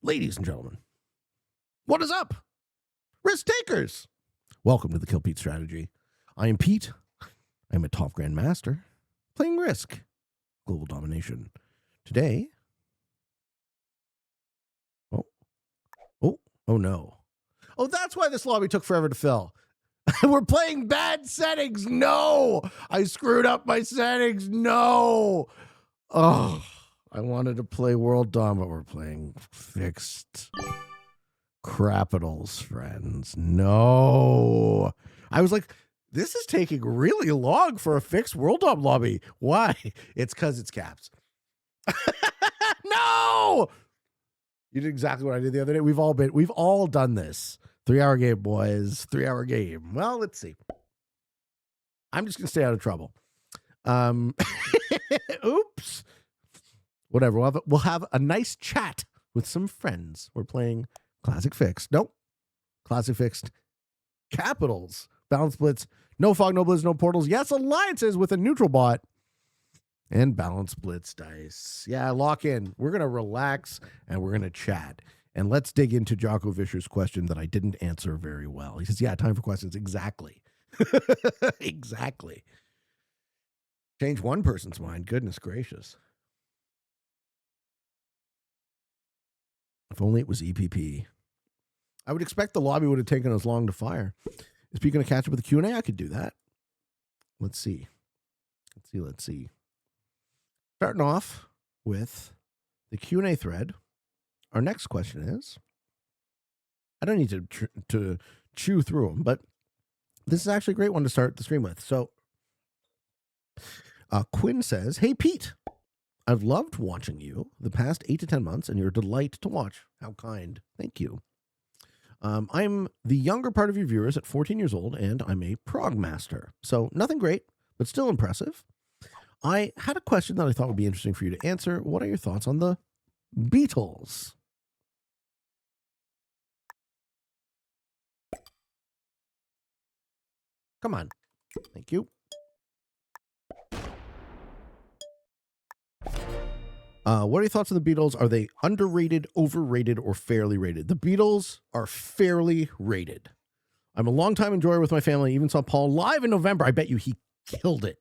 Ladies and gentlemen, what is up? Risk takers! Welcome to the Kill Pete Strategy. I am Pete. I am a top grandmaster playing Risk, Global Domination. Today, oh no. Oh, that's why this lobby took forever to fill. We're playing bad settings. No, I screwed up my settings. No. Oh, I wanted to play World Dom, but we're playing fixed capitals, friends. No. I was like, this is taking really long for a fixed World Dom lobby. Why? It's because it's caps. No. You did exactly what I did the other day. We've all done this. 3-hour game, boys. 3-hour game. Well, let's see. I'm just gonna stay out of trouble. Oops. Whatever. We'll have a nice chat with some friends. We're playing Classic Fixed. Nope. Classic Fixed. Capitals. Balance Blitz. No Fog, no Blitz, no Portals. Yes, Alliances with a neutral bot. And Balance Blitz dice. Yeah, lock in. We're going to relax and we're going to chat. And let's dig into Jocko Vischer's question that I didn't answer very well. He says, yeah, time for questions. Exactly. Exactly. Change one person's mind. Goodness gracious. If only it was EPP. I would expect the lobby would have taken as long to fire. Is Pete going to catch up with the Q&A? I could do that. Let's see. Let's see. Starting off with the Q&A thread. Our next question is, I don't need to chew through them, but this is actually a great one to start the stream with. So Quinn says, hey, Pete, I've loved watching you the past 8 to 10 months, and you're a delight to watch. How kind. Thank you. I'm the younger part of your viewers at 14 years old, and I'm a prog master. So nothing great, but still impressive. I had a question that I thought would be interesting for you to answer. What are your thoughts on the Beatles? Come on. Thank you. What are your thoughts on the Beatles? Are they underrated, overrated, or fairly rated? The Beatles are fairly rated. I'm a longtime enjoyer with my family. I even saw Paul live in November. I bet you he killed it.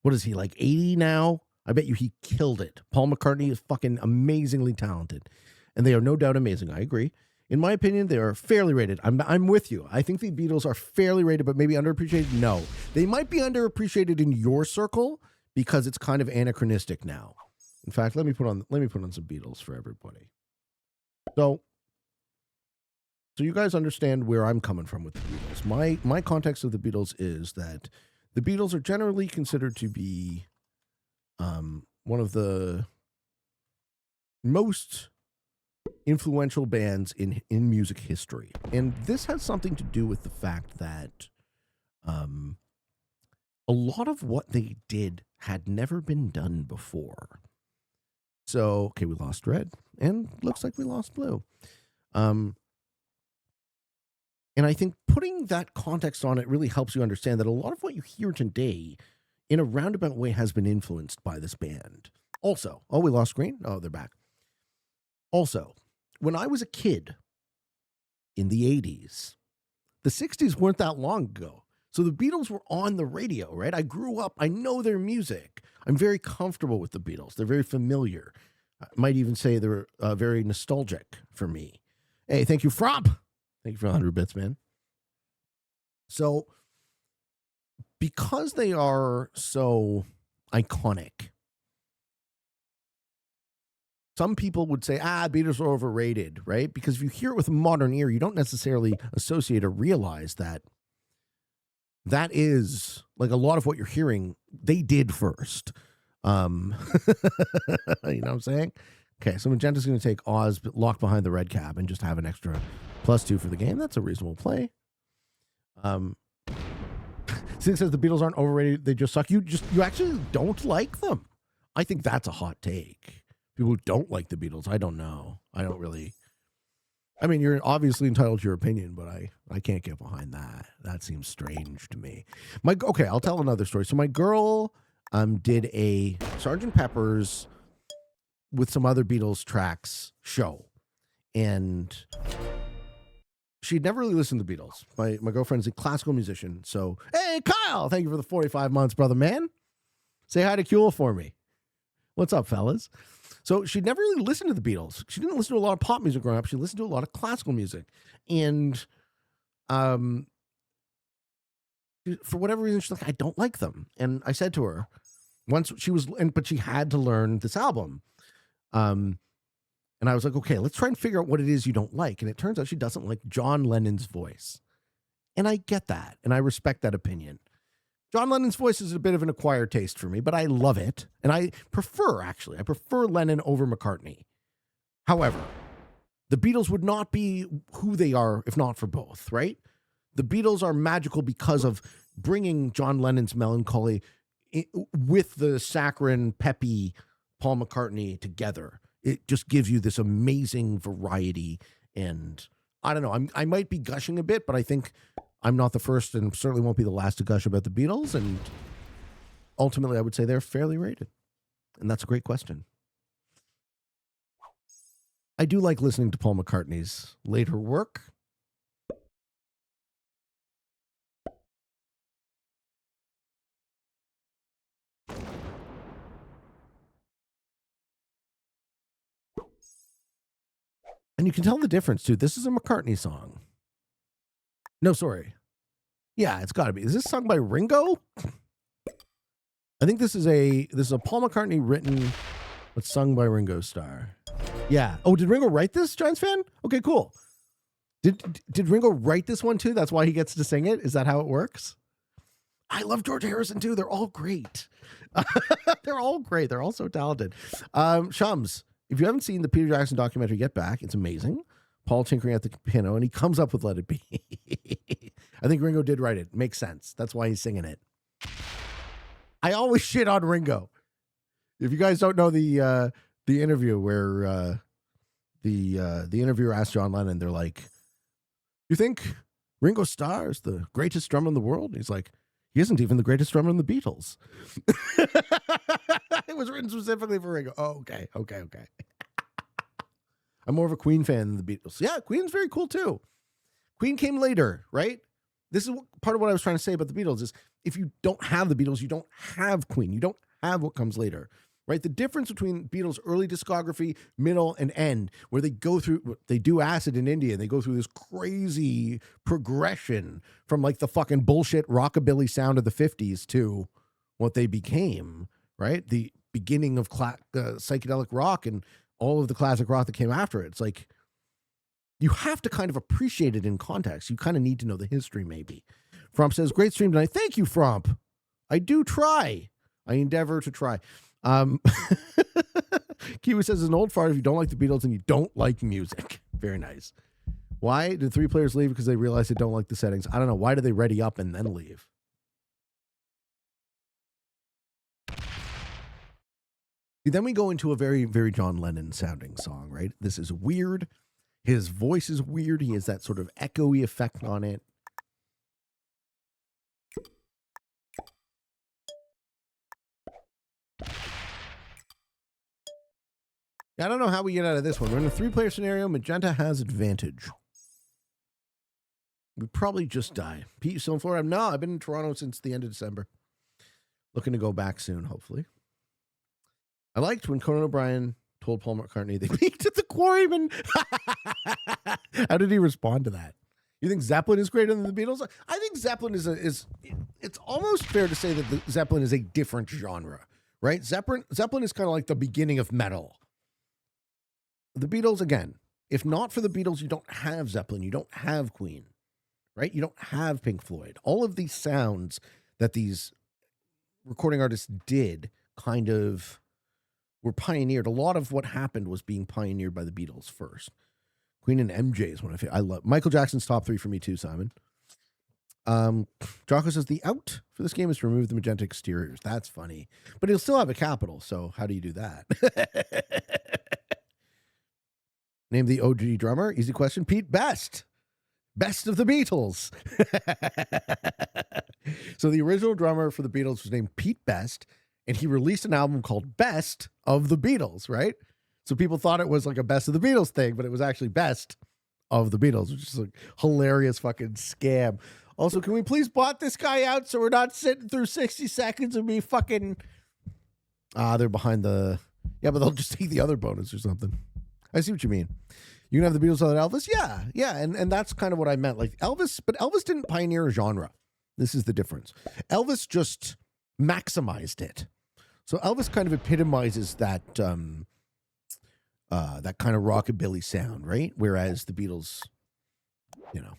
What is he, like 80 now? I bet you he killed it. Paul McCartney is fucking amazingly talented. And they are no doubt amazing. I agree. In my opinion, they are fairly rated. I'm with you. I think the Beatles are fairly rated, but maybe underappreciated. No. They might be underappreciated in your circle because it's kind of anachronistic now. In fact, let me put on some Beatles for everybody. So you guys understand where I'm coming from with the Beatles. My context of the Beatles is that the Beatles are generally considered to be one of the most influential bands in music history. And this has something to do with the fact that a lot of what they did had never been done before. So, okay, we lost red, and looks like we lost blue. And I think putting that context on it really helps you understand that a lot of what you hear today in a roundabout way has been influenced by this band. Also, we lost green? Oh, they're back. Also, when I was a kid in the 80s, the 60s weren't that long ago. So the Beatles were on the radio, right? I grew up. I know their music. I'm very comfortable with the Beatles. They're very familiar. I might even say they're very nostalgic for me. Hey, thank you, Frop. Thank you for 100 bits, man. So, because they are so iconic, some people would say, Beatles are overrated, right? Because if you hear it with a modern ear, you don't necessarily associate or realize that that is, like, a lot of what you're hearing, they did first. You know what I'm saying? Okay, so Magenta's going to take Oz locked behind the red cap and just have an extra +2 for the game. That's a reasonable play. Six says the Beatles aren't overrated. They just suck. You actually don't like them. I think that's a hot take. People who don't like the Beatles, I don't know. I don't really. I mean, you're obviously entitled to your opinion, but I can't get behind that. That seems strange to me. Okay, I'll tell another story. So my girl did a Sgt. Pepper's with some other Beatles tracks show. And she'd never really listened to the Beatles. My girlfriend's a classical musician. So, hey, Kyle, thank you for the 45 months, brother man. Say hi to Kuehl for me. What's up, fellas? So she'd never really listened to the Beatles. She didn't listen to a lot of pop music growing up. She listened to a lot of classical music. And for whatever reason, she's like, I don't like them. And I said to her, once she was, but she had to learn this album. And I was like, okay, let's try and figure out what it is you don't like. And it turns out she doesn't like John Lennon's voice. And I get that. And I respect that opinion. John Lennon's voice is a bit of an acquired taste for me, but I love it. And I prefer Lennon over McCartney. However, the Beatles would not be who they are if not for both, right? The Beatles are magical because of bringing John Lennon's melancholy with the saccharine, peppy Paul McCartney together. It just gives you this amazing variety. And I don't know, I might be gushing a bit, but I think I'm not the first and certainly won't be the last to gush about the Beatles. And ultimately, I would say they're fairly rated. And that's a great question. I do like listening to Paul McCartney's later work. And you can tell the difference, too. This is a McCartney song. No, sorry. Yeah, it's got to be. Is this sung by Ringo? I think this is a Paul McCartney written, but sung by Ringo Starr. Yeah. Oh, did Ringo write this, Giants fan? Okay, cool. Did Ringo write this one too? That's why he gets to sing it? Is that how it works? I love George Harrison too. They're all great. They're all great. They're all so talented. Shums, if you haven't seen the Peter Jackson documentary, get back. It's amazing. Paul tinkering at the piano, and he comes up with Let It Be. I think Ringo did write it. Makes sense. That's why he's singing it. I always shit on Ringo. If you guys don't know the interview where the interviewer asked John Lennon, they're like, "You think Ringo Starr is the greatest drummer in the world?" And he's like, "He isn't even the greatest drummer in the Beatles." It was written specifically for Ringo. Oh, okay. I'm more of a Queen fan than the Beatles. Yeah, Queen's very cool too. Queen came later, right? This is part of what I was trying to say about the Beatles is if you don't have the Beatles, you don't have Queen. You don't have what comes later, right? The difference between Beatles' early discography, middle, and end, where they do Acid in India, and they go through this crazy progression from like the fucking bullshit rockabilly sound of the 50s to what they became, right? The beginning of psychedelic rock and all of the classic rock that came after it. It's like, you have to kind of appreciate it in context. You kind of need to know the history, maybe. Fromp says, great stream tonight. Thank you, Fromp. I do try. I endeavor to try. Kiwi says, as an old fart, if you don't like the Beatles and you don't like music. Very nice. Why did 3 players leave? Because they realized they don't like the settings. I don't know. Why do they ready up and then leave? Then we go into a very, very John Lennon sounding song, right? This is weird. His voice is weird. He has that sort of echoey effect on it. I don't know how we get out of this one. We're in a 3-player scenario. Magenta has advantage. We probably just die. Pete, you still in Florida? No, I've been in Toronto since the end of December. Looking to go back soon, hopefully. I liked when Conan O'Brien told Paul McCartney they peaked at the Quarrymen. How did he respond to that? You think Zeppelin is greater than the Beatles? I think Zeppelin is it's almost fair to say that the Zeppelin is a different genre, right? Zeppelin is kind of like the beginning of metal. The Beatles, again, if not for the Beatles, you don't have Zeppelin, you don't have Queen, right? You don't have Pink Floyd. All of these sounds that these recording artists did kind of were pioneered. A lot of what happened was being pioneered by the Beatles first. Queen and MJ is one I love. Michael Jackson's top 3 for me too, Simon. Jocko says the out for this game is to remove the magenta exteriors. That's funny. But he'll still have a capital, so how do you do that? Name the OG drummer. Easy question. Pete Best. Best of the Beatles. So the original drummer for the Beatles was named Pete Best, and he released an album called Best of the Beatles, right? So people thought it was like a best of the Beatles thing, but it was actually best of the Beatles, which is a hilarious fucking scam. Also, can we please bot this guy out so we're not sitting through 60 seconds of me fucking... they're behind the... Yeah, but they'll just take the other bonus or something. I see what you mean. You can have the Beatles without Elvis? Yeah. And that's kind of what I meant. Like Elvis, but Elvis didn't pioneer a genre. This is the difference. Elvis just maximized it. So Elvis kind of epitomizes that that kind of rockabilly sound, right? Whereas the Beatles, you know.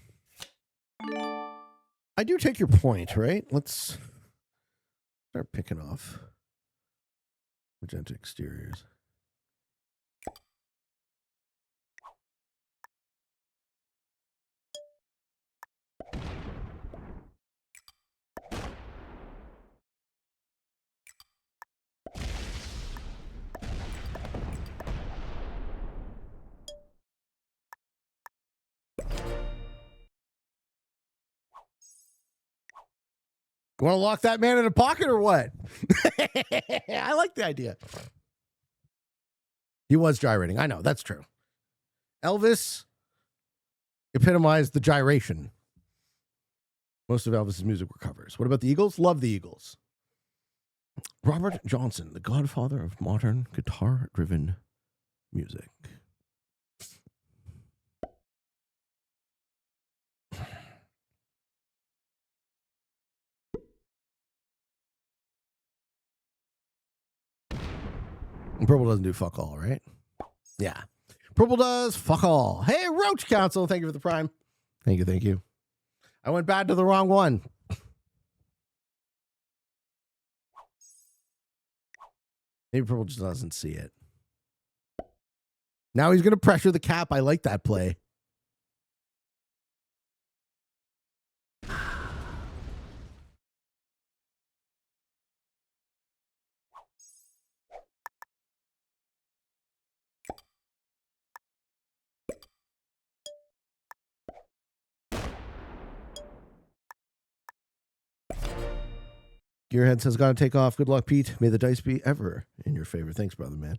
I do take your point, right? Let's start picking off magenta exteriors. You want to lock that man in a pocket or what? I like the idea. He was gyrating. I know, that's true. Elvis epitomized the gyration. Most of Elvis's music were covers. What about the Eagles? Love the Eagles. Robert Johnson, the godfather of modern guitar-driven music. Purple doesn't do fuck all, right? Yeah. Purple does fuck all. Hey, Roach Council, thank you for the prime. Thank you. I went bad to the wrong one. Maybe Purple just doesn't see it. Now he's going to pressure the cap. I like that play. Gearhead says, gotta take off. Good luck, Pete. May the dice be ever in your favor. Thanks, brother, man.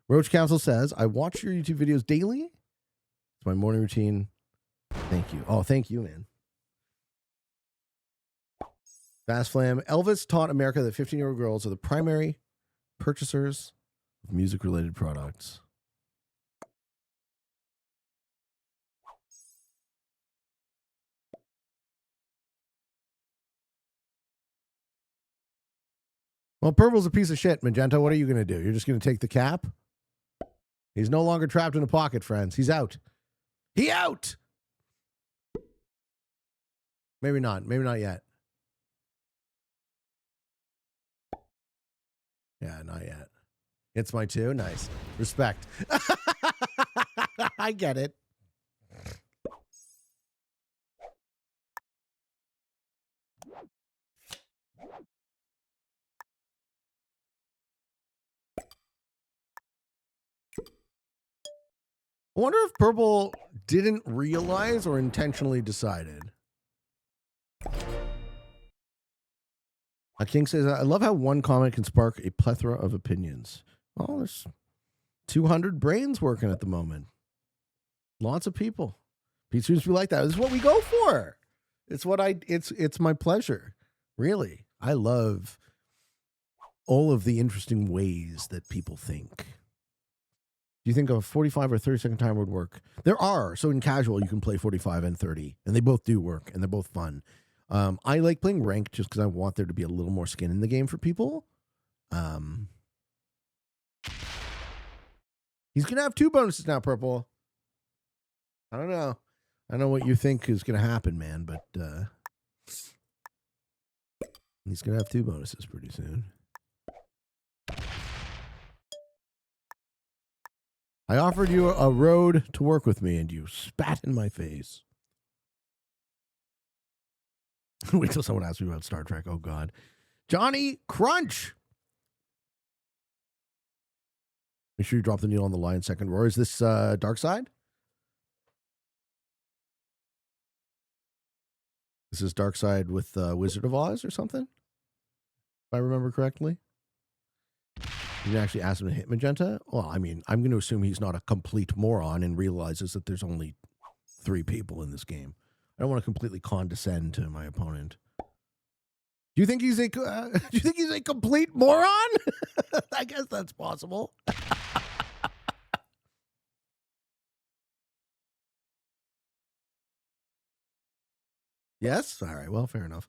Roach Council says, I watch your YouTube videos daily. It's my morning routine. Thank you. Oh, thank you, man. Fast Flam. Elvis taught America that 15-year-old girls are the primary purchasers of music-related products. Well, Purple's a piece of shit, Magenta. What are you going to do? You're just going to take the cap? He's no longer trapped in a pocket, friends. He's out. He out! Maybe not. Maybe not yet. Yeah, not yet. It's my two. Nice. Respect. I get it. I wonder if Purple didn't realize or intentionally decided. King says, I love how one comment can spark a plethora of opinions. Oh, there's 200 brains working at the moment. Lots of people. Pete seems to be like that. This is what we go for. It's my pleasure. Really. I love all of the interesting ways that people think. Do you think a 45 or 30 second timer would work? There are. So in casual, you can play 45 and 30, and they both do work, and they're both fun. I like playing ranked just because I want there to be a little more skin in the game for people. He's going to have 2 bonuses now, Purple. I don't know. I don't know what you think is going to happen, man, but he's going to have 2 bonuses pretty soon. I offered you a road to work with me, and you spat in my face. Wait till someone asks me about Star Trek. Oh, God. Johnny Crunch. Make sure you drop the needle on the line second. Roar, is this Dark Side? This is Dark Side with Wizard of Oz or something? If I remember correctly. You actually ask him to hit Magenta? Well, I mean, I'm going to assume he's not a complete moron and realizes that there's only 3 people in this game. I don't want to completely condescend to my opponent. Do you think he's a complete moron? I guess that's possible. Yes? All right. Well, fair enough.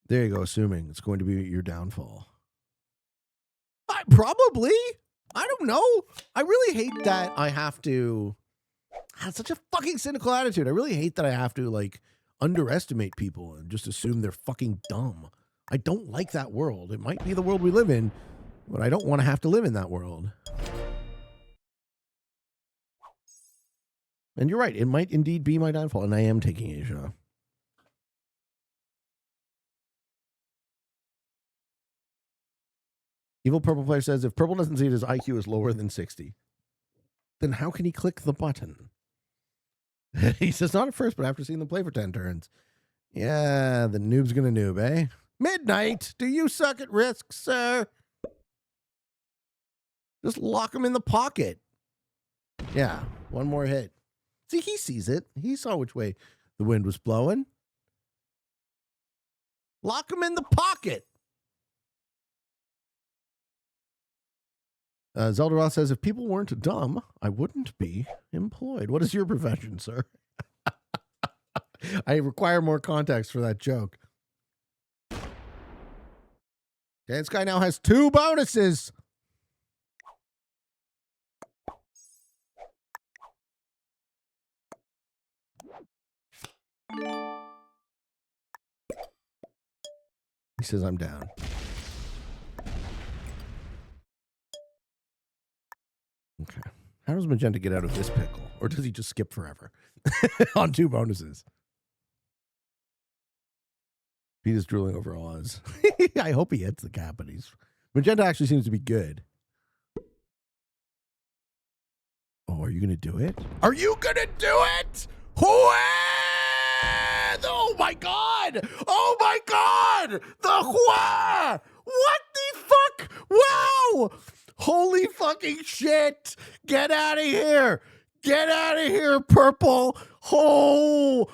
There you go. Assuming it's going to be your downfall. Probably. I don't know. I really hate that I have to. That's such a fucking cynical attitude. I really hate that I have to, like, underestimate people and just assume they're fucking dumb. I don't like that world. It might be the world we live in, but I don't want to have to live in that world. And you're right. It might indeed be my downfall, and I am taking Asia. Evil Purple Player says, if Purple doesn't see it, his IQ is lower than 60. Then how can he click the button? He says, not at first, but after seeing them play for 10 turns. Yeah, the noob's gonna noob, eh? Midnight, do you suck at risk, sir? Just lock him in the pocket. Yeah, one more hit. See, he sees it. He saw which way the wind was blowing. Lock him in the pocket. Zelda Ross says, if people weren't dumb, I wouldn't be employed. What is your profession, sir? I require more context for that joke. Okay, this guy now has 2 bonuses. He says, I'm down. Okay. How does Magenta get out of this pickle? Or does he just skip forever on 2 bonuses? Pete is drooling over Oz. I hope he hits the cap, but Magenta actually seems to be good. Oh, are you going to do it? Are you going to do it? Oh my God! Oh my God! The Hua! What the fuck? Wow! Holy fucking shit! Get out of here! Get out of here, Purple! Oh!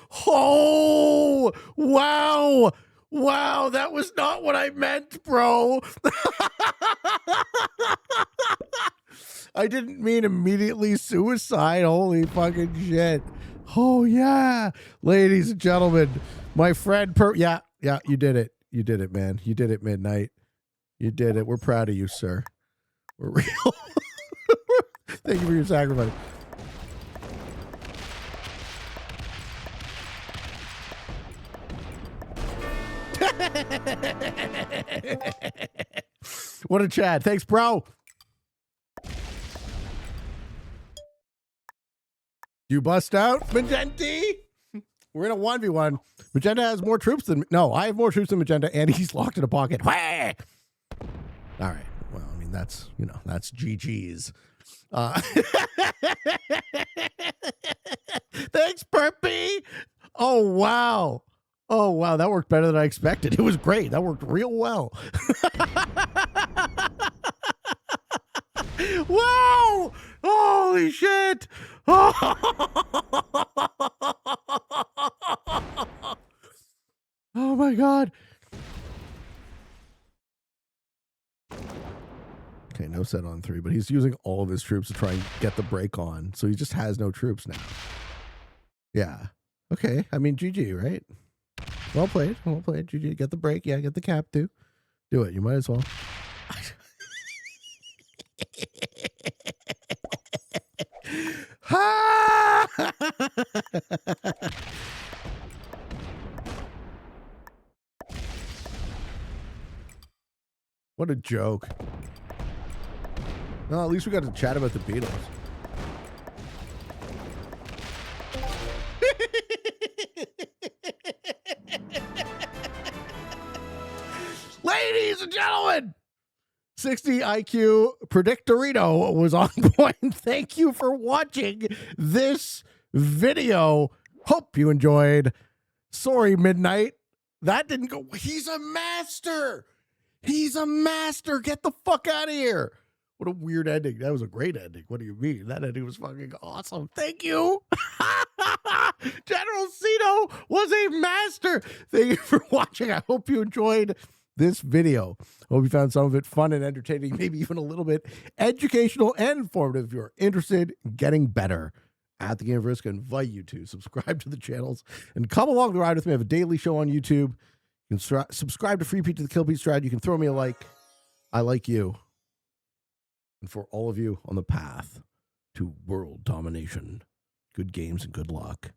Wow! Wow, that was not what I meant, bro! I didn't mean immediately suicide. Holy fucking shit. Oh, yeah. Ladies and gentlemen, my friend yeah, you did it. You did it, man. You did it, Midnight. You did it. We're proud of you, sir. We're real. Thank you for your sacrifice. What a Chad. Thanks, bro. You bust out, Magenti? We're in a 1v1. Magenta has more troops than... No, I have more troops than Magenta, and he's locked in a pocket. All right. Well, I mean, that's, that's GG's. Thanks, Perpy. Oh, wow. Oh, wow. That worked better than I expected. It was great. That worked real well. Wow. Holy shit. Oh, my God. Okay, no set on 3, but he's using all of his troops to try and get the break on. So he just has no troops now. Yeah. Okay. I mean, GG, right? Well played. Well played. GG. Get the break. Yeah, get the cap too. Do it. You might as well. What a joke. Well, at least we got to chat about the Beatles. Ladies and gentlemen, 60 IQ Predictorito was on point. Thank you for watching this video. Hope you enjoyed. Sorry, Midnight. That didn't go. He's a master. He's a master. Get the fuck out of here. What a weird ending. That was a great ending. What do you mean? That ending was fucking awesome. Thank you. General Cito was a master. Thank you for watching. I hope you enjoyed this video. I hope you found some of it fun and entertaining, maybe even a little bit educational and informative. If you're interested in getting better at the game of Risk, I invite you to subscribe to the channels and come along the ride with me. I have a daily show on YouTube. You can subscribe to Free Pete to the Kill Pete Strat. You can throw me a like. I like you. And for all of you on the path to world domination, good games and good luck.